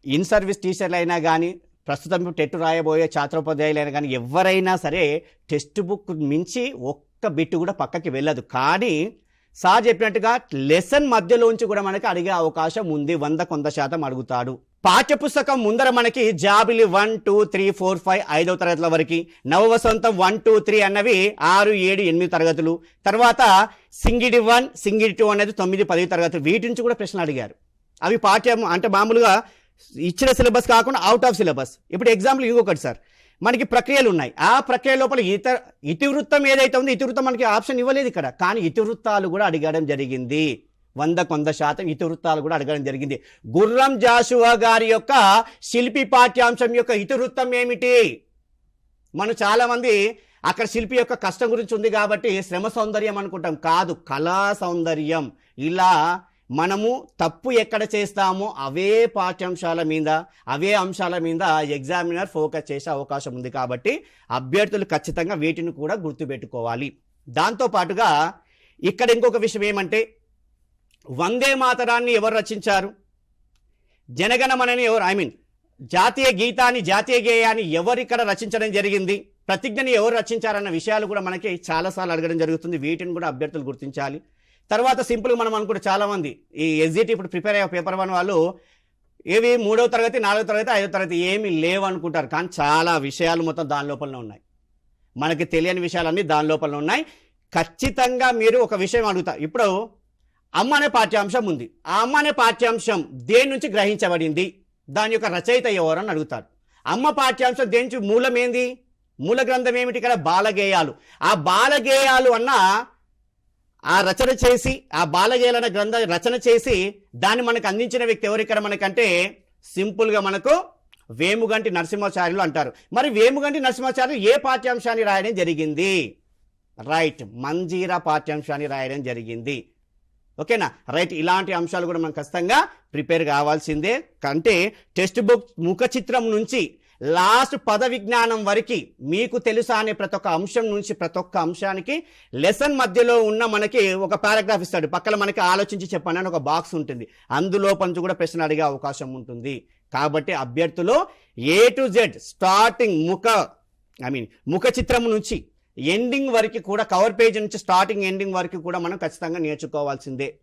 In service టీచర్లు అయినా కానీ ప్రస్తుతం టెట్ రాయబోయే ఛాత్రోపాధ్యాయులైనా కానీ ఎవరైనా సరే టెక్స్ట్ బుక్ మించి ఒక్క బిట్టు కూడా పక్కకి వెళ్ళదు. కానీ సార్ చెప్పినట్టుగా లెసన్ మధ్యలోంచి కూడా మనకి అడిగే అవకాశం ఉంది. 100% అడుగుతాడు. పాఠ్యపుస్తకం ముందర మనకి జాబిలి 1, 2, 3, 4, 5 5వ తరగతుల వరకు, నవవసంతం 1, 2, 3 అన్నవి 6, 7, 8 తరగతులు, తర్వాత సింగిడి 1, సింగిడి 2 అనేది 9, 10 తరగతులు. వీటి నుంచి కూడా ప్రశ్నలు అడిగారు. అవి పాఠ్యం అంటే మామూలుగా ఇచ్చిన సిలబస్ కాకుండా అవుట్ ఆఫ్ సిలబస్. ఇప్పుడు ఎగ్జాంపుల్ ఇంకొకటి సార్, మనకి ప్రక్రియలు ఉన్నాయి. ఆ ప్రక్రియ లోపల ఇతివృత్తం ఏదైతే ఉందో ఇతివృత్తం మనకి ఆప్షన్ ఇవ్వలేదు ఇక్కడ, కానీ ఇతివృత్తాలు కూడా అడగడం జరిగింది. 100% ఇతివృత్తాలు కూడా అడగడం జరిగింది. గుర్రం జాషువా గారి యొక్క శిల్పి పాఠ్యాంశం యొక్క ఇతివృత్తం ఏమిటి? మనం చాలామంది అక్కడ శిల్పి యొక్క కష్టం గురించి ఉంది కాబట్టి శ్రమ సౌందర్యం అనుకుంటాం. కాదు, కళా సౌందర్యం. ఇలా మనము తప్పు ఎక్కడ చేస్తామో అవే పాఠ్యాంశాల మీద, అవే అంశాల మీద ఎగ్జామినర్ ఫోకస్ చేసే అవకాశం ఉంది. కాబట్టి అభ్యర్థులు ఖచ్చితంగా వీటిని కూడా గుర్తుపెట్టుకోవాలి. దాంతోపాటుగా ఇక్కడ ఇంకొక విషయం ఏమంటే, వందే మాతరాన్ని ఎవరు రచించారు? జనగణమనని ఎవరు జాతీయ గీతాన్ని, జాతీయ గేయాన్ని ఎవరు ఇక్కడ రచించడం జరిగింది? ప్రతిజ్ఞని ఎవరు రచించారన్న విషయాలు కూడా మనకి చాలాసార్లు అడగడం జరుగుతుంది. వీటిని కూడా అభ్యర్థులు గుర్తించాలి. తర్వాత సింపుల్గా మనం అనుకుంటే చాలామంది ఈ ఎస్జిటి ఇప్పుడు ప్రిపేర్ అయ్యే పేపర్ 1 వాళ్ళు ఏవి 3వ తరగతి, 4వ తరగతి, 5వ తరగతి ఏమీ లేవు అనుకుంటారు. కానీ చాలా విషయాలు మొత్తం దాని లోపలనే ఉన్నాయి. మనకి తెలియని విషయాలన్నీ దాని లోపలనే ఉన్నాయి. ఖచ్చితంగా మీరు ఒక విషయం అడుగుతారు. ఇప్పుడు అమ్మ అనే పాఠ్యాంశం ఉంది. ఆ అమ్మ అనే పాఠ్యాంశం దేని నుంచి గ్రహించబడింది? దాని యొక్క రచయిత ఎవరు అని అడుగుతారు. అమ్మ పాఠ్యాంశం దేని నుంచి మూలం ఏంది? మూల గ్రంథం ఏమిటి? ఇక్కడ బాలగేయాలు. ఆ బాలగేయాలు అన్న ఆ రచన చేసి, ఆ బాలగేయాలన్న గ్రంథ రచన చేసి దాన్ని మనకు అందించిన వ్యక్తి ఎవరు ఇక్కడ మనకంటే సింపుల్గా మనకు వేముగంటి నరసింహాచార్యులు అంటారు. మరి వేముగంటి నరసింహాచార్యులు ఏ పాఠ్యాంశాన్ని రాయడం జరిగింది? రైట్, మంజీరా పాఠ్యాంశాన్ని రాయడం జరిగింది. ఓకేనా? రైట్. ఇలాంటి అంశాలు కూడా మనం ఖచ్చితంగా ప్రిపేర్ కావాల్సిందే. అంటే టెక్స్ట్ బుక్ ముఖ చిత్రం నుంచి లాస్ట్ పద విజ్ఞానం వరకు మీకు తెలుసా అనే ప్రతి ఒక్క అంశం నుంచి ప్రతి ఒక్క అంశానికి లెసన్ మధ్యలో ఉన్న మనకి ఒక పారాగ్రాఫ్ ఇస్తాడు. పక్కన మనకి ఆలోచించి చెప్పండి అని ఒక బాక్స్ ఉంటుంది. అందులో నుంచి కూడా ప్రశ్న అడిగే అవకాశం ఉంటుంది. కాబట్టి అభ్యర్థులు A to Z స్టార్టింగ్ ముఖ చిత్రం నుంచి ఎండింగ్ వరకు కూడా, కవర్ పేజ్ నుంచి స్టార్టింగ్ ఎండింగ్ వరకు కూడా మనం ఖచ్చితంగా నేర్చుకోవాల్సిందే.